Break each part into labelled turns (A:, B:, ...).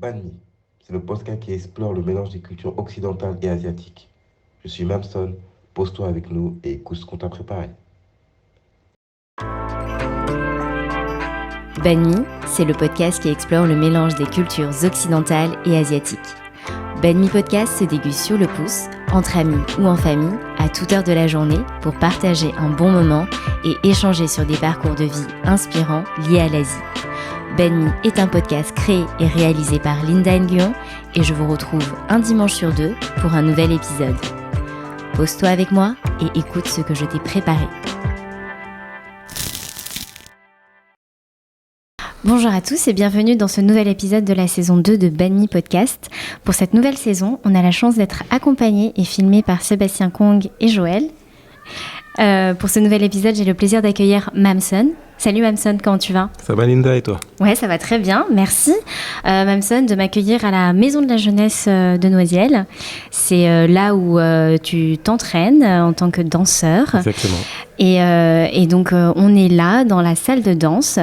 A: Banmi, c'est le podcast qui explore le mélange des cultures occidentales et asiatiques. Je suis Mamson, pose-toi avec nous et écoute ce qu'on t'a préparé.
B: Banmi, c'est le podcast qui explore le mélange des cultures occidentales et asiatiques. Banmi Podcast se déguste sur le pouce, entre amis ou en famille, à toute heure de la journée, pour partager un bon moment et échanger sur des parcours de vie inspirants liés à l'Asie. Banmi est un podcast créé et réalisé par Linda Nguyen et je vous retrouve un dimanche sur deux pour un nouvel épisode. Pose-toi avec moi et écoute ce que je t'ai préparé. Bonjour à tous et bienvenue dans ce nouvel épisode de la saison 2 de Banmi Podcast. Pour cette nouvelle saison, on a la chance d'être accompagné et filmé par Sébastien Kong et Joël. Pour ce nouvel épisode, j'ai le plaisir d'accueillir Mamson. Salut Mamson, comment tu vas ?
C: Ça va Linda et toi ?
B: Ouais, ça va très bien, merci Mamson de m'accueillir à la Maison de la Jeunesse de Noisiel. C'est là où tu t'entraînes en tant que danseur.
C: Exactement.
B: Et donc on est là dans la salle de danse.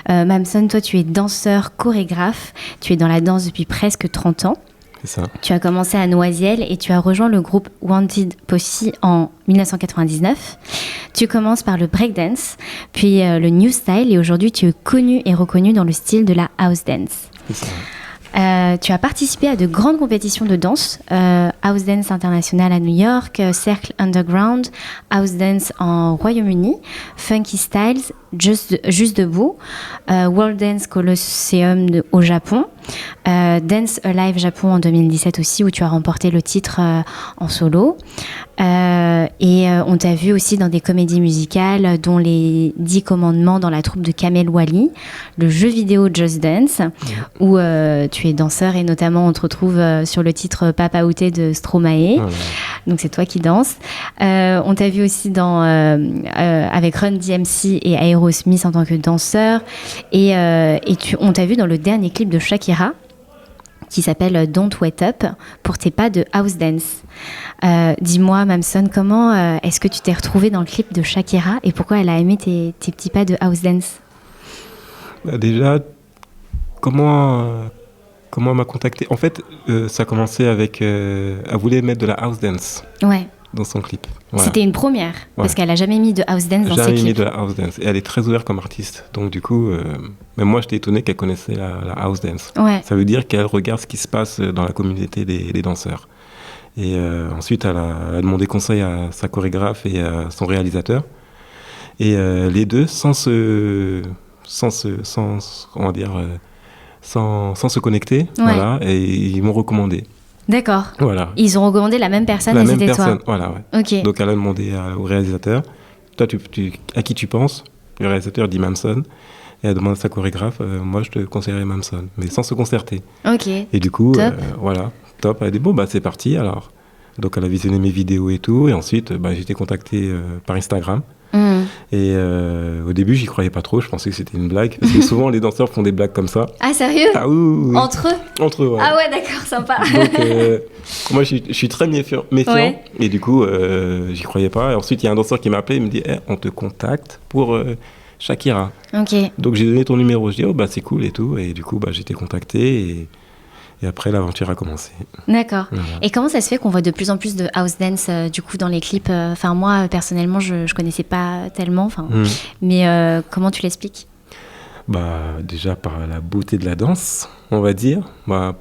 B: Mamson, toi tu es danseur, chorégraphe, tu es dans la danse depuis presque 30 ans.
C: C'est ça.
B: Tu as commencé à Noisiel et tu as rejoint le groupe Wanted Posse en 1999. Tu commences par le breakdance, puis le new style et aujourd'hui tu es connu et reconnu dans le style de la house dance.
C: C'est ça.
B: Tu as participé à de grandes compétitions de danse, House Dance International à New York, Cercle Underground, House Dance en Royaume-Uni, Funky Styles, Juste Debout, World Dance Colosseum au Japon, Dance Alive Japon en 2017 aussi, où tu as remporté le titre en solo. Et on t'a vu aussi dans des comédies musicales, dont les 10 commandements dans la troupe de Kamel Wally, le jeu vidéo Just Dance, où tu es danseur et notamment on te retrouve sur le titre Papa Outé de Stromae. Voilà. Donc c'est toi qui danses. On t'a vu aussi avec Run DMC et Aerosmith en tant que danseur. Et on t'a vu dans le dernier clip de Shakira, qui s'appelle Don't Wait Up, pour tes pas de house dance. Dis-moi, Mamson, comment est-ce que tu t'es retrouvée dans le clip de Shakira et pourquoi elle a aimé tes petits pas de house dance ?
C: Déjà, comment elle m'a contacté ? En fait, ça a commencé avec... elle voulait mettre de la house dance dans son clip. Voilà.
B: C'était une première, parce qu'elle n'a jamais mis de house dance dans ses clips.
C: Jamais mis de la house dance. Et elle est très ouverte comme artiste. Donc du coup, même moi, j'étais étonné qu'elle connaissait la house dance. Ouais. Ça veut dire qu'elle regarde ce qui se passe dans la communauté des danseurs. Et ensuite, elle a demandé conseil à sa chorégraphe et à son réalisateur. Et les deux, sans se connecter, voilà, et ils m'ont recommandé.
B: D'accord.
C: Voilà.
B: Ils ont recommandé la même personne et c'était toi.
C: Voilà, ouais. Okay. Donc elle a demandé au réalisateur, toi, à qui tu penses ? Le réalisateur dit Mamson. Et elle demande à sa chorégraphe, moi je te conseillerais Mamson, mais sans se concerter.
B: Ok.
C: Et du coup, voilà, top. Elle a dit, bon, c'est parti alors. Donc elle a visionné mes vidéos et tout, et ensuite j'ai été contacté par Instagram. Et au début, j'y croyais pas trop, je pensais que c'était une blague. Parce que souvent, les danseurs font des blagues comme ça.
B: Ah, sérieux ?
C: Ah oui.
B: Entre eux ?
C: Entre eux, ouais.
B: Ah ouais, d'accord, sympa.
C: Donc, moi, je suis très méfiant. Ouais. Et du coup, j'y croyais pas. Et ensuite, il y a un danseur qui m'a appelé, il me dit on te contacte pour Shakira.
B: Ok.
C: Donc, j'ai donné ton numéro. Je dis, c'est cool et tout. Et du coup, j'ai été contacté et après, l'aventure a commencé.
B: D'accord. Voilà. Et comment ça se fait qu'on voit de plus en plus de house dance du coup dans les clips ? Enfin, moi, personnellement, je connaissais pas tellement. Mais comment tu l'expliques ?
C: Déjà par la beauté de la danse, on va dire.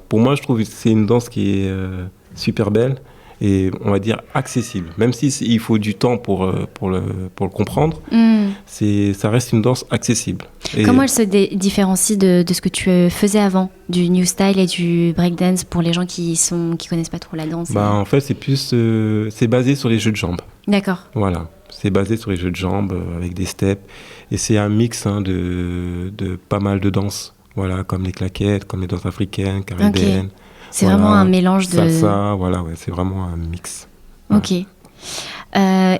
C: Pour moi, je trouve que c'est une danse qui est super belle et on va dire accessible. Même il faut du temps pour le comprendre, ça reste une danse accessible.
B: Comment elle se différencie de ce que tu faisais avant, du new style et du breakdance pour les gens qui connaissent pas trop la danse ?
C: En fait, c'est basé sur les jeux de jambes.
B: D'accord.
C: Voilà, c'est basé sur les jeux de jambes avec des steps et c'est un mix de pas mal de danses. Voilà, comme les claquettes, comme les danses africaines, caribéennes. Okay.
B: C'est vraiment un mélange de...
C: Salsa, voilà, c'est vraiment un mix.
B: Ok.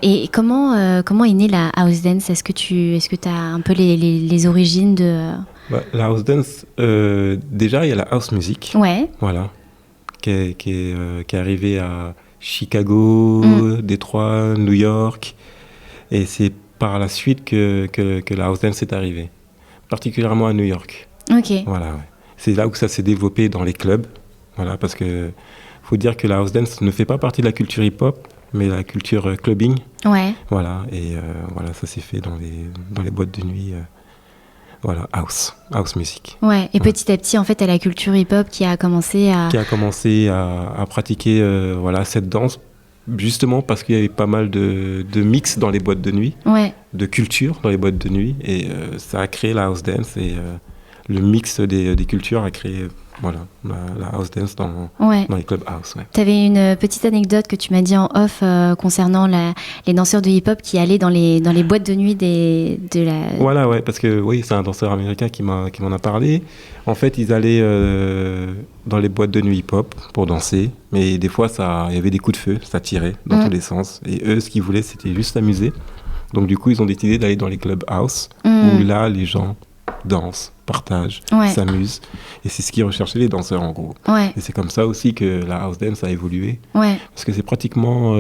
B: Et comment est née la house dance ? Est-ce que tu as un peu les origines de...
C: La house dance, déjà, il y a la house music.
B: Ouais.
C: Voilà. Qui est arrivée à Chicago, Détroit, New York. Et c'est par la suite que la house dance est arrivée. Particulièrement à New York.
B: Ok.
C: Voilà, ouais. C'est là où ça s'est développé dans les clubs. Voilà, parce que faut dire que la house dance ne fait pas partie de la culture hip-hop, mais la culture clubbing.
B: Ouais.
C: Voilà, et voilà, ça s'est fait dans les boîtes de nuit. Voilà, house music.
B: Ouais, et petit à petit, en fait, t'as la culture hip-hop qui a commencé
C: à pratiquer voilà, cette danse, justement parce qu'il y avait pas mal de mix dans les boîtes de nuit, de culture dans les boîtes de nuit, et ça a créé la house dance, et le mix des cultures a créé voilà, la house dance dans les clubs house. Ouais.
B: Tu avais une petite anecdote que tu m'as dit en off concernant les danseurs de hip-hop qui allaient dans les boîtes de nuit de la...
C: Voilà, ouais, parce que oui, c'est un danseur américain qui m'en a parlé. En fait, ils allaient dans les boîtes de nuit hip-hop pour danser, mais des fois, il y avait des coups de feu, ça tirait dans tous les sens. Et eux, ce qu'ils voulaient, c'était juste s'amuser. Donc du coup, ils ont décidé d'aller dans les clubs house, où là, les gens dansent, partagent, s'amusent. Et c'est ce qu'ils recherchaient les danseurs en gros. Ouais. Et c'est comme ça aussi que la house dance a évolué. Ouais. Parce que c'est pratiquement...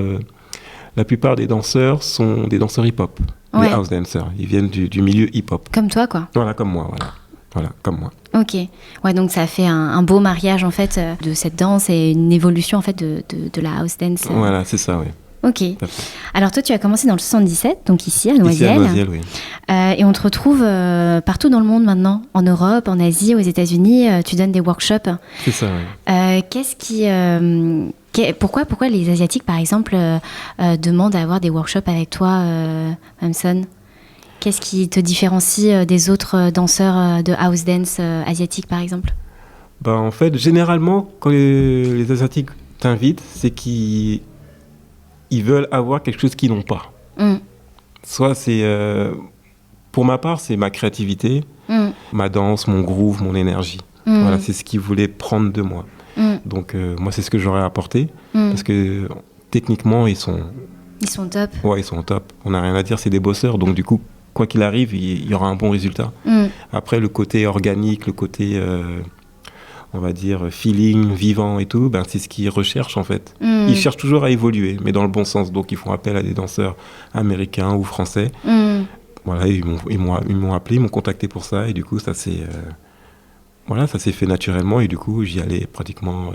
C: la plupart des danseurs sont des danseurs hip-hop. Les house dancers. Ils viennent du milieu hip-hop.
B: Comme toi, quoi.
C: Voilà, comme moi, Voilà, comme moi.
B: Ok. Ouais, donc ça a fait un beau mariage, en fait, de cette danse et une évolution, en fait, de la house dance.
C: Voilà, c'est ça, oui.
B: Ok. Alors toi, tu as commencé dans le 77, donc ici, à Noisiel.
C: Ici, à Noisiel, oui.
B: Et on te retrouve partout dans le monde maintenant, en Europe, en Asie, aux États-Unis. Tu donnes des workshops.
C: C'est ça, oui.
B: Qu'est-ce qui... Pourquoi les Asiatiques, par exemple, demandent à avoir des workshops avec toi, Mamson ? Qu'est-ce qui te différencie des autres danseurs de house dance asiatiques, par exemple ?
C: En fait, généralement, quand les Asiatiques t'invitent, c'est qu'ils veulent avoir quelque chose qu'ils n'ont pas. Soit c'est... pour ma part, c'est ma créativité, ma danse, mon groove, mon énergie. Voilà, c'est ce qu'ils voulaient prendre de moi. Donc, moi, c'est ce que j'aurais apporté. Parce que, techniquement, ils sont
B: top.
C: Ouais, ils sont top. On n'a rien à dire, c'est des bosseurs. Donc, du coup, quoi qu'il arrive, il y aura un bon résultat. Après, le côté organique, le côté... on va dire, feeling, vivant et tout, c'est ce qu'ils recherchent en fait. Ils cherchent toujours à évoluer, mais dans le bon sens. Donc, ils font appel à des danseurs américains ou français. Voilà, ils m'ont appelé, ils m'ont contacté pour ça. Et du coup, ça s'est fait naturellement. Et du coup, j'y allais pratiquement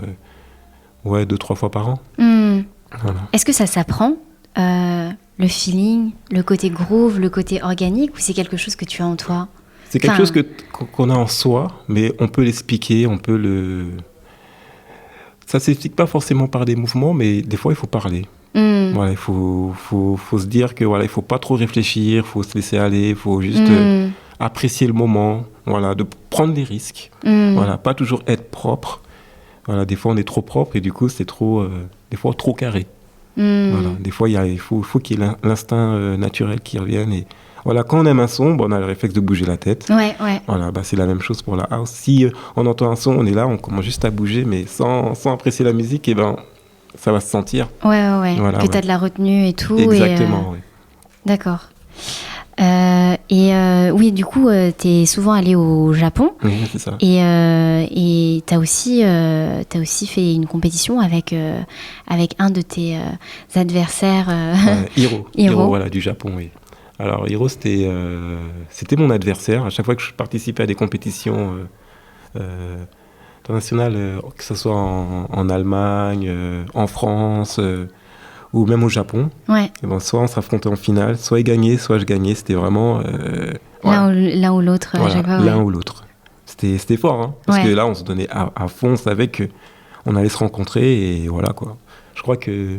C: 2-3 fois par an. Voilà.
B: Est-ce que ça s'apprend le feeling, le côté groove, le côté organique, ou c'est quelque chose que tu as en toi ?
C: C'est quelque chose qu'on a en soi, mais on peut l'expliquer, Ça ne s'explique pas forcément par des mouvements, mais des fois, il faut parler. Voilà, il faut se dire que voilà, il ne faut pas trop réfléchir, il faut se laisser aller, il faut juste apprécier le moment, voilà, de prendre des risques. Voilà, pas toujours être propre. Voilà, des fois, on est trop propre et du coup, c'est des fois trop carré. Voilà, des fois, il faut qu'il y ait l'instinct naturel qui revienne et... Voilà, quand on aime un son, on a le réflexe de bouger la tête.
B: Ouais.
C: Voilà, c'est la même chose pour la house. Si on entend un son, on est là, on commence juste à bouger, mais sans apprécier la musique, ça va se sentir.
B: Ouais. Voilà, que tu as de la retenue et tout.
C: Exactement, oui.
B: D'accord. Oui, du coup, tu es souvent allé au Japon.
C: Oui, c'est ça.
B: Et tu as aussi fait une compétition avec un de tes adversaires.
C: Hiro, voilà, du Japon, oui. Alors, Hiro, c'était mon adversaire. À chaque fois que je participais à des compétitions internationales, que ce soit en Allemagne, en France ou même au Japon, soit on s'affrontait en finale, soit il gagnait, soit je gagnais. C'était vraiment...
B: l'un ou l'autre.
C: L'un ou l'autre. C'était fort, hein, parce que là, on se donnait à fond. On savait qu'on allait se rencontrer et voilà, quoi. Je crois que...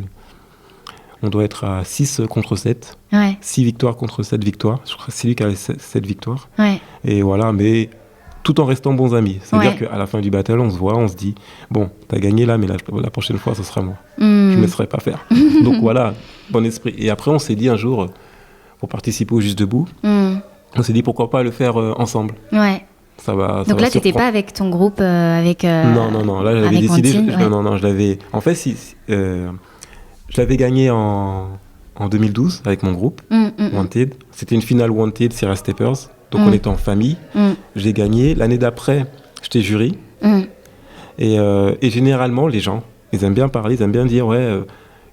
C: On doit être à 6 contre 7. 6 victoires contre 7 victoires. Je crois que c'est lui qui a 7 victoires. Et voilà, mais tout en restant bons amis. C'est-à-dire qu'à la fin du battle, on se voit, on se dit bon, t'as gagné là, mais la prochaine fois, ce sera moi. Je ne me laisserai pas faire. Donc voilà, bon esprit. Et après, on s'est dit un jour, pour participer au Juste Debout, on s'est dit pourquoi pas le faire ensemble. Ça va,
B: donc là, tu n'étais pas avec ton groupe avec
C: Non. Là, j'avais décidé. Non, je l'avais. En fait, je l'avais gagné en 2012 avec mon groupe, Wanted. C'était une finale Wanted, Sierra Steppers. Donc on était en famille. J'ai gagné. L'année d'après, j'étais jury. Et généralement, les gens, ils aiment bien parler, ils aiment bien dire,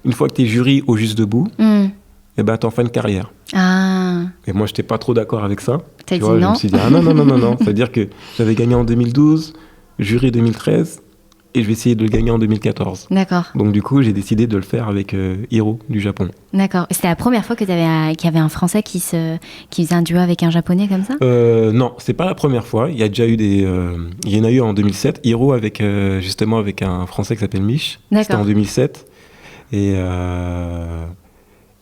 C: une fois que tu es jury au Juste Debout, t'en fais une carrière. Et moi, je n'étais pas trop d'accord avec ça.
B: T'as dit non ?
C: Je me suis dit, non. C'est-à-dire que j'avais gagné en 2012. jury 2013 et je vais essayer de le gagner en 2014.
B: D'accord.
C: Donc du coup, j'ai décidé de le faire avec Hiro du Japon.
B: D'accord. Et c'était la première fois qu'il y avait un Français qui faisait un duo avec un Japonais comme ça ?
C: Non, c'est pas la première fois. Il y a déjà eu il y en a eu en 2007. Hiro justement avec un Français qui s'appelle Mich.
B: D'accord.
C: C'était en 2007.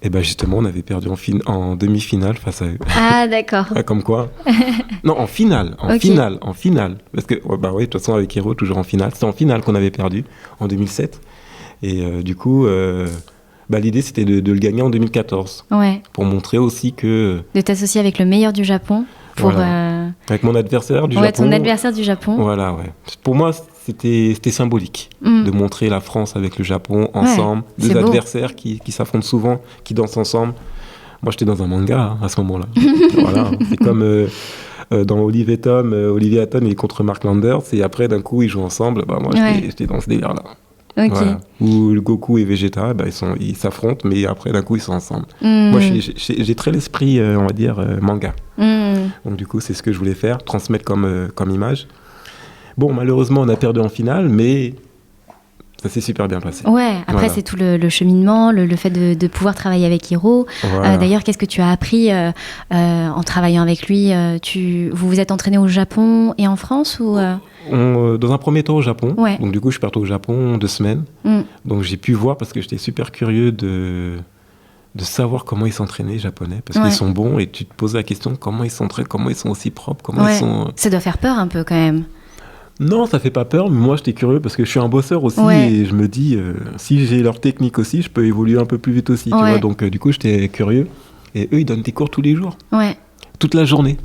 C: Et ben justement, on avait perdu en demi-finale face à eux.
B: Ah, d'accord.
C: Comme quoi. Non, en finale. Parce que, de toute façon, avec Hiro, toujours en finale. C'était en finale qu'on avait perdu, en 2007. Et du coup, l'idée, c'était de le gagner en 2014.
B: Ouais.
C: Pour montrer aussi que...
B: De t'associer avec le meilleur du Japon.
C: Avec mon adversaire du Japon.
B: Ouais, ton adversaire du Japon.
C: Voilà, ouais. Pour moi, c'était symbolique de montrer la France avec le Japon ensemble, deux adversaires qui s'affrontent souvent, qui dansent ensemble. Moi, j'étais dans un manga à ce moment-là. Voilà, c'est comme dans Olivier Hatton, il est contre Mark Landers, et après, d'un coup, ils jouent ensemble. Moi, j'étais dans ce délire-là.
B: Okay.
C: Voilà. Où Goku et Vegeta, ils s'affrontent, mais après, d'un coup, ils sont ensemble. Moi, j'ai très l'esprit, on va dire, manga. Donc, du coup, c'est ce que je voulais faire, transmettre comme image. Bon, malheureusement, on a perdu en finale, mais ça s'est super bien passé. Ouais,
B: après, c'est tout le cheminement, le fait de pouvoir travailler avec Hiro. Voilà. D'ailleurs, qu'est-ce que tu as appris en travaillant avec lui vous vous êtes entraîné au Japon et en France ou
C: Dans un premier temps au Japon.
B: Ouais.
C: Donc, du coup, je suis parti au Japon 2 semaines. Donc, j'ai pu voir, parce que j'étais super curieux de savoir comment ils s'entraînaient, les Japonais, parce qu'ils sont bons, et tu te poses la question, comment ils s'entraînent, comment ils sont aussi propres, comment ils sont...
B: Ça doit faire peur un peu, quand même.
C: Non, ça fait pas peur, mais moi j'étais curieux parce que je suis un bosseur aussi et je me dis si j'ai leur technique aussi, je peux évoluer un peu plus vite aussi, tu vois. Donc du coup, j'étais curieux et eux ils donnent des cours tous les jours. Toute la journée.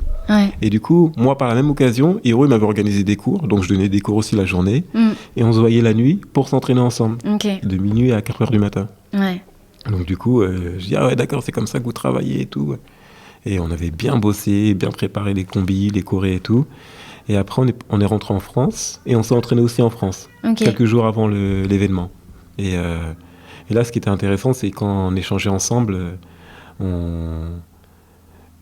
C: Et du coup, moi par la même occasion, Hiro il m'avait organisé des cours, donc je donnais des cours aussi la journée et on se voyait la nuit pour s'entraîner ensemble. De minuit à 4h du matin. Donc du coup, je dis ah ouais, d'accord, c'est comme ça que vous travaillez et tout. Et on avait bien bossé, bien préparé les combis, les chorés et tout. Et après, on est rentré en France et on s'est entraîné aussi en France, quelques jours avant l'événement. Et là, ce qui était intéressant, c'est quand on échangeait ensemble,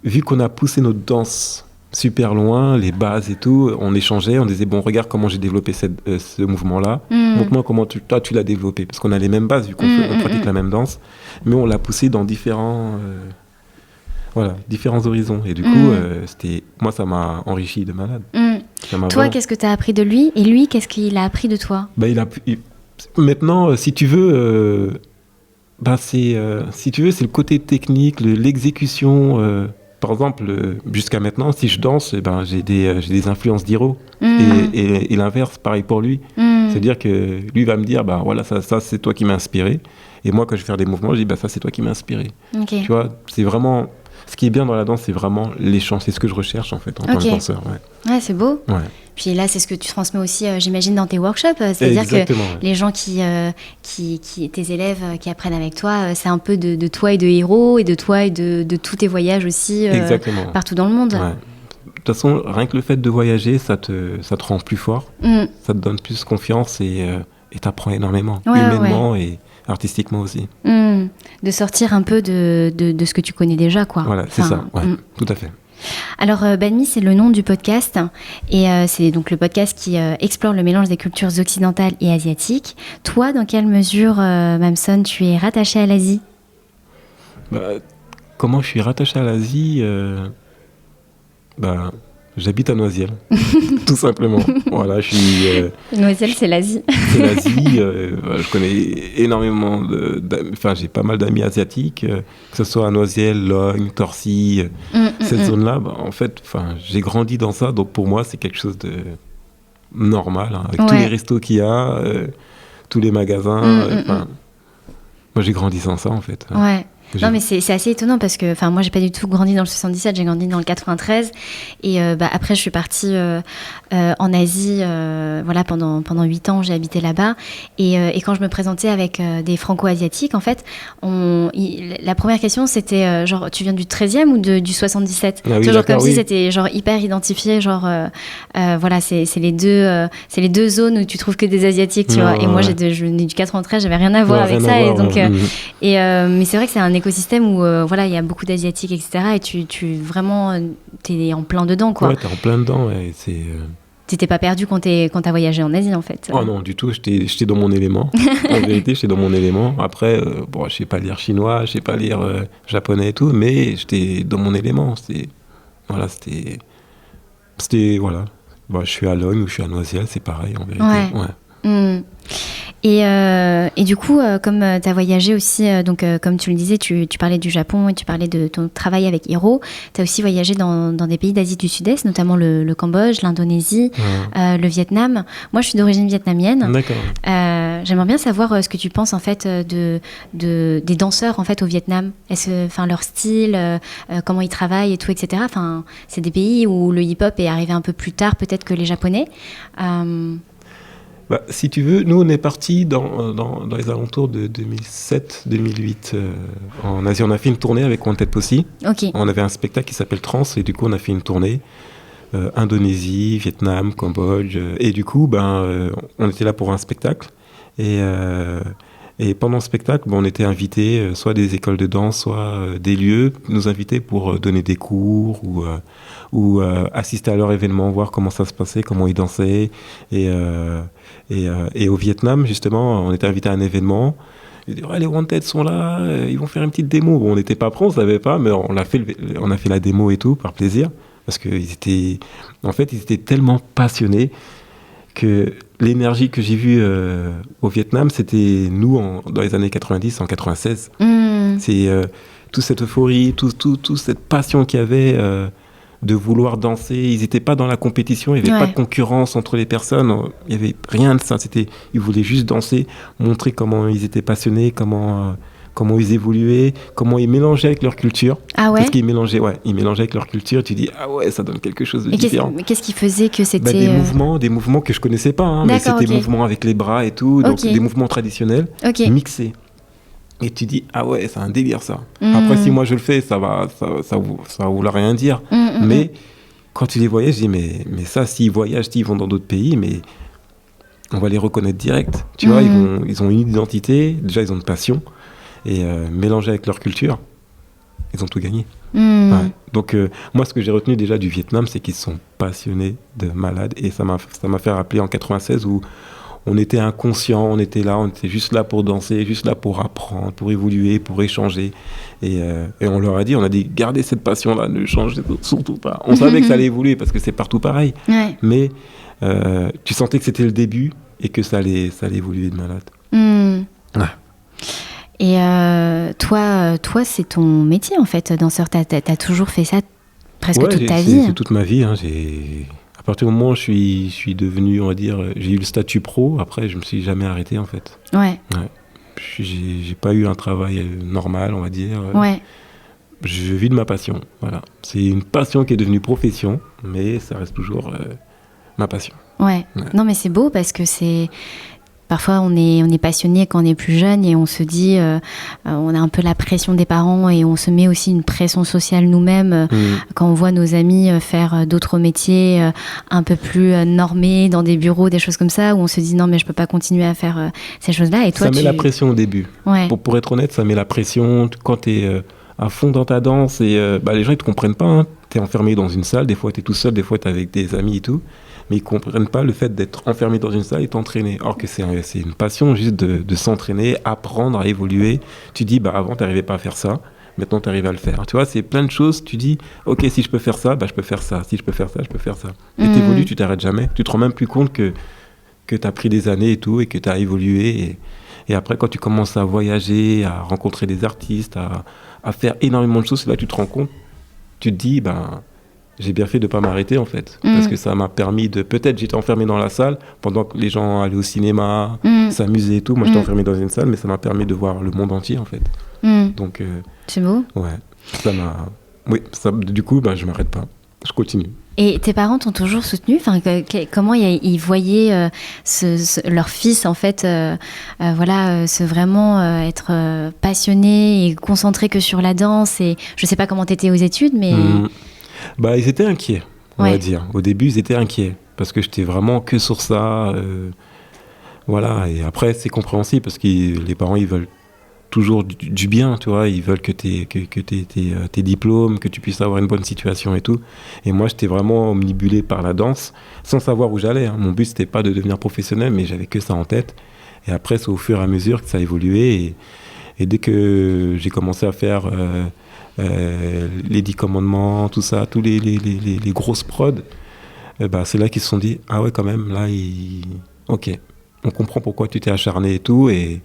C: vu qu'on a poussé notre danse super loin, les bases et tout, on échangeait, on disait, bon, regarde comment j'ai développé ce mouvement-là, montre-moi comment toi, tu l'as développé. Parce qu'on a les mêmes bases, vu qu'on pratique la même danse, mais on l'a poussé dans différents horizons. Et du coup, moi, ça m'a enrichi de malade.
B: Toi, qu'est-ce que tu as appris de lui ? Et lui, qu'est-ce qu'il a appris de toi ?
C: Maintenant, si tu veux, c'est le côté technique, l'exécution. Par exemple, jusqu'à maintenant, si je danse, j'ai des influences d'Hiro. Et l'inverse, pareil pour lui. C'est-à-dire que lui va me dire, voilà, ça c'est toi qui m'as inspiré. Et moi, quand je vais faire des mouvements, je dis, ça c'est toi qui m'as inspiré. Tu vois, c'est vraiment... Ce qui est bien dans la danse, c'est vraiment l'échange. C'est ce que je recherche, en fait, en tant que danseur.
B: Ouais, c'est beau.
C: Ouais.
B: Puis là, c'est ce que tu transmets aussi, j'imagine, dans tes workshops. C'est-à-dire que les gens tes élèves qui apprennent avec toi, c'est un peu de toi et de Hiro, et de toi et de tous tes voyages aussi, partout dans le monde.
C: Ouais. De toute façon, rien que le fait de voyager, ça te rend plus fort. Ça te donne plus confiance et t'apprends énormément, humainement et artistiquement aussi.
B: De sortir un peu de ce que tu connais déjà, quoi.
C: Voilà, c'est ça, tout à fait.
B: Alors, Banmi, c'est le nom du podcast, et c'est donc le podcast qui explore le mélange des cultures occidentales et asiatiques. Toi, dans quelle mesure, Mamson, tu es rattaché à l'Asie ?
C: Comment je suis rattaché à l'Asie J'habite à Noisiel, tout simplement. Voilà, je suis...
B: Noisiel, c'est l'Asie.
C: C'est l'Asie. Je connais énormément j'ai pas mal d'amis asiatiques, que ce soit à Noisiel, Logne, Torcy, cette zone-là. En fait, j'ai grandi dans ça, donc pour moi, c'est quelque chose de normal, avec tous les restos qu'il y a, tous les magasins. Moi, j'ai grandi sans ça, en fait.
B: Ouais. Non, mais c'est assez étonnant parce que moi j'ai pas du tout grandi dans le 77, j'ai grandi dans le 93 et après je suis partie en Asie pendant 8 ans, j'ai habité là-bas et quand je me présentais avec des franco-asiatiques, en fait la première question c'était genre tu viens du 13e ou du 77, si c'était genre hyper identifié, genre c'est les deux zones où tu trouves que des asiatiques, tu vois, et moi je venais du 93, j'avais rien à voir avec ça, et donc mais c'est vrai que c'est un écosystème où il y a beaucoup d'asiatiques, etc., et tu vraiment t'es en plein dedans, quoi.
C: Ouais, t'es en plein dedans, et
B: T'étais pas perdu quand t'as voyagé en Asie, en fait.
C: Oh non, du tout. J'étais dans mon élément. En vérité, j'étais dans mon élément. Après, je sais pas lire chinois, je sais pas lire japonais et tout, mais j'étais dans mon élément. C'était... Voilà. Bon, je suis à Logne ou je suis à Noisiel, c'est pareil, en vérité.
B: Ouais. Et du coup, comme tu as voyagé aussi, comme tu le disais, tu parlais du Japon et tu parlais de ton travail avec Hiro, tu as aussi voyagé dans des pays d'Asie du Sud-Est, notamment le Cambodge, l'Indonésie, le Vietnam. Moi, je suis d'origine vietnamienne.
C: D'accord.
B: J'aimerais bien savoir ce que tu penses en fait des danseurs en fait au Vietnam. Leur style, comment ils travaillent et tout, etc. C'est des pays où le hip-hop est arrivé un peu plus tard peut-être que les Japonais.
C: Si tu veux, nous on est partis dans les alentours de 2007-2008 en Asie. On a fait une tournée avec Wanted Posse.
B: Okay.
C: On avait un spectacle qui s'appelle Trans et du coup on a fait une tournée Indonésie, Vietnam, Cambodge et du coup on était là pour un spectacle et pendant le spectacle on était invités soit des écoles de danse, soit des lieux nous invitaient pour donner des cours ou assister à leur événement, voir comment ça se passait, comment ils dansaient et au Vietnam, justement, on était invité à un événement. Ils disaient, les Wanted sont là, ils vont faire une petite démo. Bon, on n'était pas prêts, on ne savait pas, mais on a fait la démo et tout, par plaisir. Parce qu'ils étaient tellement passionnés que l'énergie que j'ai vue au Vietnam, c'était nous, dans les années 90, en 96. C'est toute cette euphorie, toute cette passion qu'il y avait... de vouloir danser, ils n'étaient pas dans la compétition, il n'y avait pas de concurrence entre les personnes, il n'y avait rien de ça, ils voulaient juste danser, montrer comment ils étaient passionnés, comment ils évoluaient, comment ils mélangeaient avec leur culture.
B: Ah ouais.
C: Parce qu'ils mélangeaient avec leur culture, tu dis ah ouais, ça donne quelque chose de différent.
B: Mais qu'est-ce qui faisait que c'était
C: des mouvements que je connaissais pas, mais c'était des mouvements avec les bras et tout, donc des mouvements traditionnels mixés. Et tu dis, ah ouais, c'est un délire ça. Après, si moi je le fais, ça voulait rien dire. Mais quand tu les voyais, je dis, mais ça, s'ils voyagent, s'ils vont dans d'autres pays, mais on va les reconnaître direct. Tu vois, ils ont une identité, déjà ils ont une passion, et mélangé avec leur culture, ils ont tout gagné. Ouais. Donc, moi, ce que j'ai retenu déjà du Vietnam, c'est qu'ils sont passionnés de malades, et ça m'a fait rappeler en 96 où on était inconscients, on était juste là pour danser, juste là pour apprendre, pour évoluer, pour échanger. Et on leur a dit, gardez cette passion-là, ne changez surtout pas. On savait que ça allait évoluer parce que c'est partout pareil. Ouais. Mais tu sentais que c'était le début et que ça allait évoluer de malade. Ouais.
B: Et toi, c'est ton métier en fait, danseur. T'as toujours fait ça presque toute ta vie.
C: C'est toute ma vie. À partir du moment où je suis devenu, on va dire, j'ai eu le statut pro, après je me suis jamais arrêté en fait.
B: Ouais.
C: J'ai pas eu un travail normal, on va dire.
B: Ouais.
C: Je vis de ma passion, voilà. C'est une passion qui est devenue profession, mais ça reste toujours ma passion.
B: Ouais. Non mais c'est beau parce que c'est... Parfois, on est passionné quand on est plus jeune et on se dit, on a un peu la pression des parents et on se met aussi une pression sociale nous-mêmes quand on voit nos amis faire d'autres métiers un peu plus normés dans des bureaux, des choses comme ça, où on se dit non mais je peux pas continuer à faire ces choses-là. Et toi,
C: ça met la pression au début.
B: Ouais.
C: Pour être honnête, ça met la pression quand tu es à fond dans ta danse et les gens ils te comprennent pas. Hein. Tu es enfermé dans une salle, des fois tu es tout seul, des fois tu es avec des amis et tout. Mais ils ne comprennent pas le fait d'être enfermé dans une salle et t'entraîner. Or que c'est une passion juste de s'entraîner, apprendre à évoluer. Tu dis, avant, tu n'arrivais pas à faire ça. Maintenant, tu arrives à le faire. Tu vois, c'est plein de choses. Tu dis, OK, si je peux faire ça, je peux faire ça. Si je peux faire ça, je peux faire ça. Et tu évolues, tu t'arrêtes jamais. Tu te rends même plus compte que tu as pris des années et tout et que tu as évolué. Et après, quand tu commences à voyager, à rencontrer des artistes, à faire énormément de choses, là, tu te rends compte, tu te dis, j'ai bien fait de ne pas m'arrêter en fait, parce que ça m'a permis de... Peut-être j'étais enfermé dans la salle pendant que les gens allaient au cinéma, s'amusaient et tout. Moi j'étais enfermé dans une salle, mais ça m'a permis de voir le monde entier en fait. Donc,
B: c'est beau.
C: Ouais, ça m'a... Oui, du coup, je ne m'arrête pas, je continue.
B: Et tes parents t'ont toujours soutenu, comment ils voyaient leur fils en fait, vraiment être passionné et concentré que sur la danse. Et je sais pas comment t'étais aux études, mais...
C: Ils étaient inquiets, on va dire. Au début, ils étaient inquiets, parce que j'étais vraiment que sur ça. Voilà, et après, c'est compréhensible, parce que les parents, ils veulent toujours du bien, tu vois. Ils veulent que tu aies tes diplômes, que tu puisses avoir une bonne situation et tout. Et moi, j'étais vraiment omnibulé par la danse, sans savoir où j'allais. Mon but, c'était pas de devenir professionnel, mais j'avais que ça en tête. Et après, c'est au fur et à mesure que ça a évolué. Et dès que j'ai commencé à faire les 10 commandements, tout ça, tous les grosses prods, c'est là qu'ils se sont dit, ah ouais, quand même, là, ok, on comprend pourquoi tu t'es acharné et tout. Et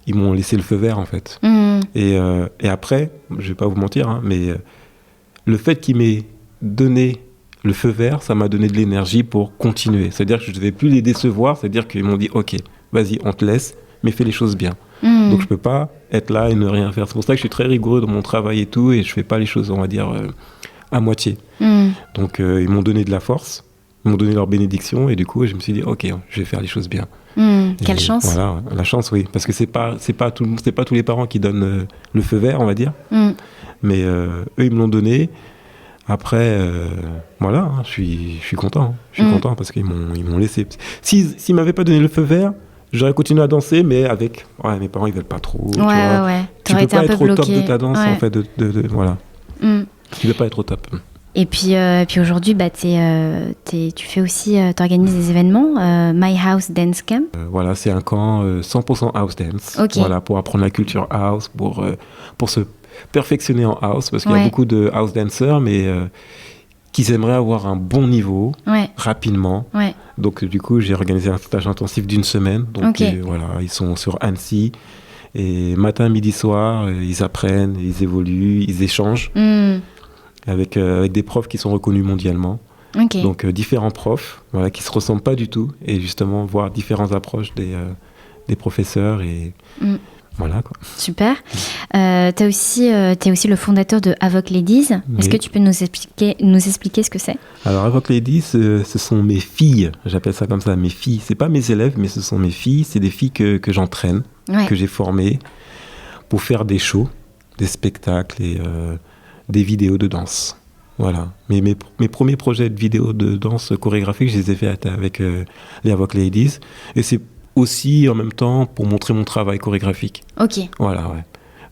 C: ils m'ont laissé le feu vert, en fait. Et après, je vais pas vous mentir, mais le fait qu'ils m'aient donné le feu vert, ça m'a donné de l'énergie pour continuer. C'est-à-dire que je ne devais plus les décevoir, c'est-à-dire qu'ils m'ont dit, ok, vas-y, on te laisse, mais fais les choses bien. Donc je peux pas être là et ne rien faire. C'est pour ça que je suis très rigoureux dans mon travail et tout, et je fais pas les choses, on va dire, à moitié. Donc ils m'ont donné de la force, ils m'ont donné leur bénédiction, et du coup, je me suis dit, ok, je vais faire les choses bien.
B: Quelle chance.
C: Voilà, la chance, oui. Parce que c'est pas tous les parents qui donnent le feu vert, on va dire. Mais eux, ils me l'ont donné. Après, voilà, je suis content. Je suis content parce qu'ils m'ont laissé. S'ils m'avaient pas donné le feu vert, j'aurais continué à danser, mais avec... Ouais, mes parents, ils veulent pas trop. Tu vois. Tu peux pas être au top de ta danse, en fait. Voilà. Tu peux pas être au top.
B: Et puis aujourd'hui, tu fais aussi, t'organises des événements, My House Dance Camp.
C: Voilà, c'est un camp 100% house dance.
B: Okay.
C: Voilà, pour apprendre la culture house, pour se perfectionner en house, parce qu'il y a beaucoup de house dancers, mais qui aimeraient avoir un bon niveau rapidement. Donc du coup, j'ai organisé un stage intensif d'1 semaine. Donc voilà, ils sont sur Annecy. Et matin, midi, soir, ils apprennent, ils évoluent, ils échangent. Avec des profs qui sont reconnus mondialement. Donc différents profs, voilà, qui se ressemblent pas du tout, et justement voir différentes approches des professeurs, et voilà, quoi.
B: Super. T'es aussi le fondateur de Avoc Ladies. Est-ce que tu peux nous expliquer ce que c'est? Alors
C: Avoc Ladies, ce sont mes filles, j'appelle ça comme ça, mes filles. C'est pas mes élèves, mais ce sont mes filles. C'est des filles que j'entraîne, que j'ai formées pour faire des shows, des spectacles et des vidéos de danse. Voilà. Mes premiers projets de vidéos de danse chorégraphique, je les ai fait avec les Avoc Ladies. Et c'est aussi en même temps pour montrer mon travail chorégraphique. Voilà, ouais.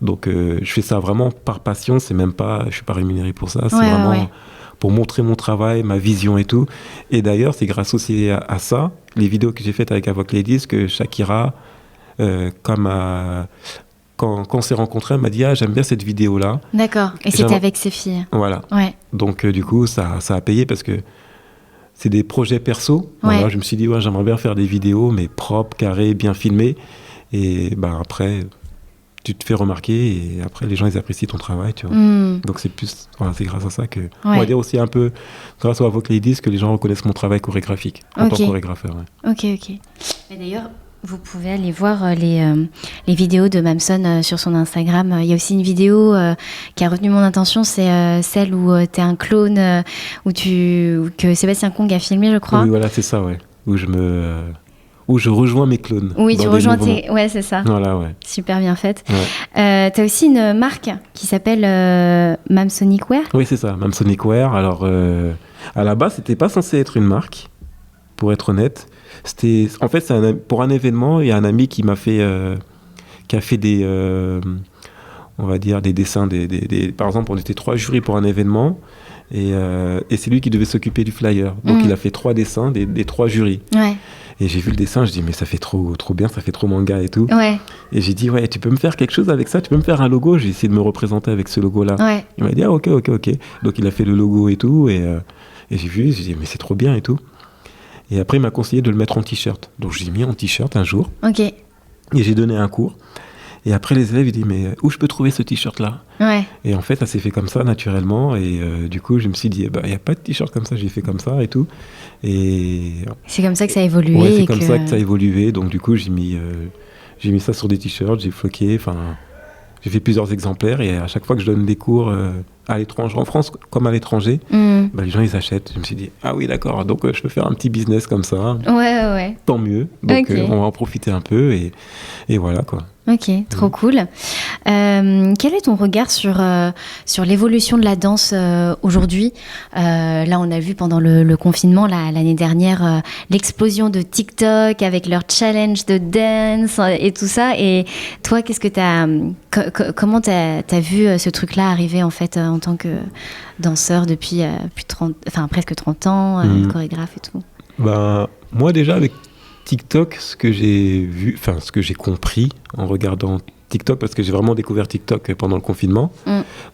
C: Donc je fais ça vraiment par passion, c'est même pas, je suis pas rémunéré pour ça, c'est vraiment pour montrer mon travail, ma vision et tout. Et d'ailleurs, c'est grâce aussi à ça, les vidéos que j'ai faites avec Avoc Ladies, que Shakira, quand on s'est rencontrés, elle m'a dit « Ah, j'aime bien cette vidéo-là. »
B: D'accord, et c'était avec ses filles.
C: Voilà. Donc du coup, ça a payé parce que c'est des projets perso. Voilà, je me suis dit « J'aimerais bien faire des vidéos, mais propres, carrées, bien filmées. » Et après, tu te fais remarquer, et après, les gens, ils apprécient ton travail, tu vois. Donc c'est c'est grâce à ça que... On va dire aussi un peu, grâce aux Avoc Ladies, que les gens reconnaissent mon travail chorégraphique en tant que chorégrapheur.
B: Ok. Mais d'ailleurs... Vous pouvez aller voir les vidéos de Mamson sur son Instagram. Il y a aussi une vidéo qui a retenu mon attention, c'est celle où tu es un clone, que Sébastien Kong a filmé, je crois.
C: Oui, voilà, c'est ça, ouais. Où je rejoins mes clones.
B: Oui, tu rejoins Ouais, c'est ça.
C: Voilà, ouais.
B: Super bien faite. Tu as aussi une marque qui s'appelle Mamsonic Wear.
C: Oui, c'est ça, Mamsonic Wear. Alors, à la base, c'était pas censé être une marque, pour être honnête. En fait, pour un événement, il y a un ami qui a fait des, on va dire, des dessins. Par exemple, on était 3 jurys pour un événement, et c'est lui qui devait s'occuper du flyer. Donc, il a fait 3 dessins des 3 jurys. Et j'ai vu le dessin, je dis mais ça fait trop bien, ça fait trop manga et tout. Et j'ai dit tu peux me faire quelque chose avec ça, tu peux me faire un logo. J'ai essayé de me représenter avec ce logo-là. Il m'a dit ok. Donc, il a fait le logo et tout, et j'ai vu, j'ai dit mais c'est trop bien et tout. Et après, il m'a conseillé de le mettre en t-shirt. Donc, j'ai mis en t-shirt un jour. Et j'ai donné un cours. Et après, les élèves, ils disent, mais où je peux trouver ce t-shirt-là ? Et en fait, ça s'est fait comme ça, naturellement. Et du coup, je me suis dit, il n'y a pas de t-shirt comme ça. J'ai fait comme ça et tout. Et
B: c'est comme ça que ça a évolué.
C: C'est comme ça que ça a évolué. Donc, du coup, j'ai mis ça sur des t-shirts. J'ai floqué. Enfin, j'ai fait plusieurs exemplaires. Et à chaque fois que je donne des cours à l'étranger, en France comme à l'étranger, les gens ils achètent. Je me suis dit ah oui d'accord, donc je peux faire un petit business comme ça.
B: Ouais.
C: Tant mieux. Donc on va en profiter un peu et voilà quoi.
B: Ok, trop cool. Quel est ton regard sur l'évolution de la danse aujourd'hui ? Là, on a vu pendant le confinement, l'année dernière, l'explosion de TikTok avec leur challenge de dance et tout ça. Et toi, qu'est-ce que comment t'as vu ce truc-là arriver en fait en tant que danseur depuis presque 30 ans, chorégraphe et tout ?
C: Moi déjà avec TikTok, ce que j'ai compris en regardant TikTok, parce que j'ai vraiment découvert TikTok pendant le confinement,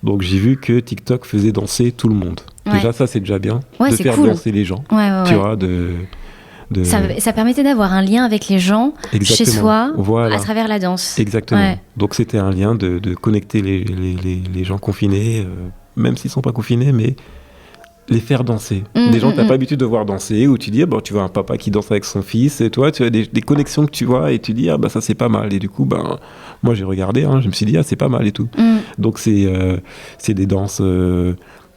C: donc j'ai vu que TikTok faisait danser tout le monde. Déjà ça c'est déjà bien, de faire danser les gens, tu vois,
B: Ça permettait d'avoir un lien avec les gens chez soi, à travers la danse.
C: Exactement. Ouais. Donc c'était un lien de connecter les gens confinés, même s'ils ne sont pas confinés, mais les faire danser. Des gens que tu n'as pas l'habitude de voir danser, où tu dis, tu vois un papa qui danse avec son fils, et toi, tu as des connexions que tu vois, et tu dis, ça c'est pas mal. Et du coup, moi j'ai regardé, je me suis dit, c'est pas mal et tout. Donc c'est des danses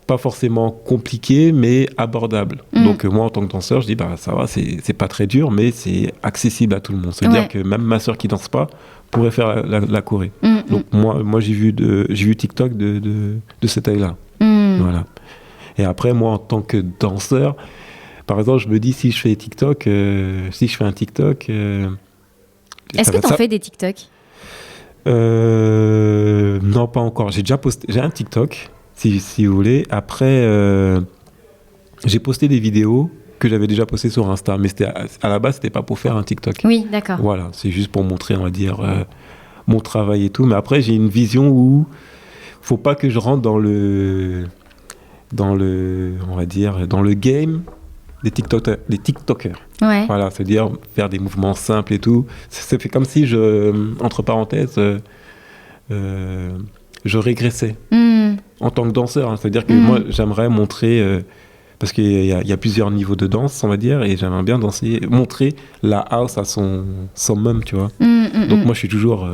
C: pas forcément compliquées, mais abordables. Donc moi, en tant que danseur, je dis, ça va, c'est pas très dur, mais c'est accessible à tout le monde. C'est-à-dire que même ma sœur qui danse pas pourrait faire la choré. Donc moi j'ai vu TikTok de cet œil-là. Voilà. Et après, moi, en tant que danseur, par exemple, je me dis, si je fais un TikTok...
B: Est-ce que t'en fais des TikTok ?
C: Non, pas encore. J'ai déjà posté... J'ai un TikTok, si vous voulez. Après, j'ai posté des vidéos que j'avais déjà postées sur Insta. Mais à la base, c'était pas pour faire un TikTok.
B: Oui, d'accord.
C: Voilà, c'est juste pour montrer, on va dire, mon travail et tout. Mais après, j'ai une vision où faut pas que je rentre dans le game des TikTokers. Ouais. Voilà, c'est-à-dire faire des mouvements simples et tout. C'est fait comme si entre parenthèses, je régressais en tant que danseur. C'est-à-dire que moi, j'aimerais montrer, parce qu'il y a plusieurs niveaux de danse, on va dire, et j'aimerais bien montrer la house à son summum, tu vois. Donc moi, je suis toujours...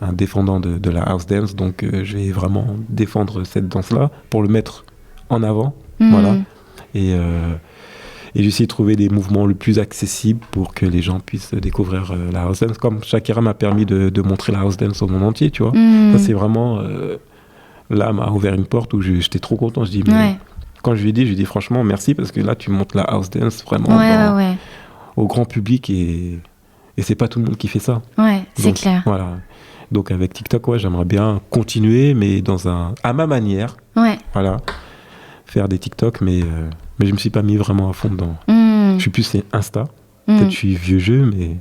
C: un défendant de la house dance, donc je vais vraiment défendre cette danse-là pour le mettre en avant, voilà. Et j'essaie de trouver des mouvements le plus accessibles pour que les gens puissent découvrir la house dance, comme Shakira m'a permis de montrer la house dance au monde entier, tu vois. Ça c'est vraiment là m'a ouvert une porte où j'étais trop content. Je dis quand je lui ai dit franchement merci, parce que là tu montres la house dance vraiment au grand public, et c'est pas tout le monde qui fait ça.
B: Ouais, c'est clair.
C: Voilà. Donc avec TikTok, j'aimerais bien continuer, mais à ma manière. Ouais. Voilà. Faire des TikTok, mais je me suis pas mis vraiment à fond dedans. Je suis plus Insta. Peut-être je suis vieux jeu, mais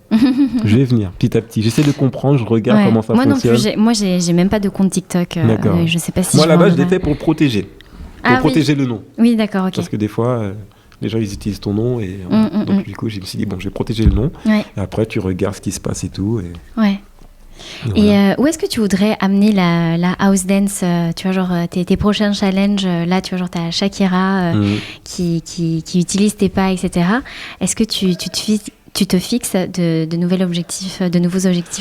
C: je vais venir petit à petit. J'essaie de comprendre, je regarde comment ça fonctionne.
B: Moi, j'ai même pas de compte TikTok.
C: D'accord.
B: Je sais pas si
C: moi, là-bas, je l'ai fait pour protéger. Pour protéger le nom.
B: Oui, d'accord, ok.
C: Parce que des fois... les gens, ils utilisent ton nom, et donc du coup, je me suis dit, je vais protéger le nom. Ouais. Et après, tu regardes ce qui se passe et tout.
B: Ouais. Et voilà. Où est-ce que tu voudrais amener la house dance, tu vois, genre tes prochains challenges, là, tu vois, genre t'as Shakira qui utilise tes pas, etc. Est-ce que tu te fixes de nouveaux objectifs